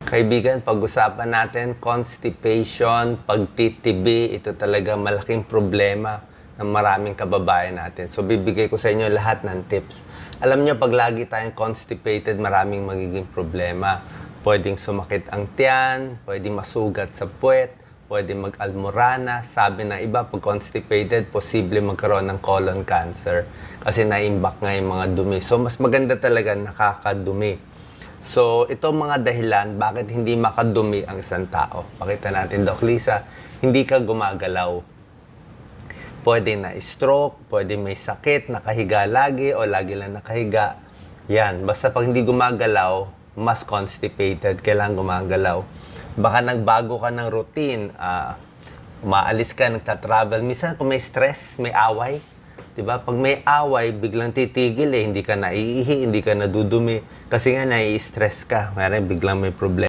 Kaibigan, pag-usapan natin constipation, pagtitibi, ito talaga malaking problema ng maraming kababayan natin. So bibigay ko sa inyo lahat ng tips. Alam niyo, pag lagi tayong constipated, maraming magiging problema. Pwedeng sumakit ang tiyan, pwedeng masugat sa puwet, pwedeng mag-almorana. Sabi na iba, pag constipated, posible magkaroon ng colon cancer kasi naimbak nga yung mga dumi. So mas maganda talaga nakakadumi. So, ito mga dahilan bakit hindi makadumi ang isang tao. Pakita natin, Doc Lisa, hindi ka gumagalaw. Pwede na stroke, pwede may sakit, nakahiga lagi o lagi lang nakahiga. Yan, basta pag hindi gumagalaw, mas constipated, kailangan gumagalaw. Baka nagbago ka ng routine, umaalis ka, nagta-travel. Minsan kung may stress, may away, diba? Pag may away, biglang titigil hindi ka naiihi, hindi ka nadudumi. Kasi nga, nai-stress ka. Mayroon biglang may problema.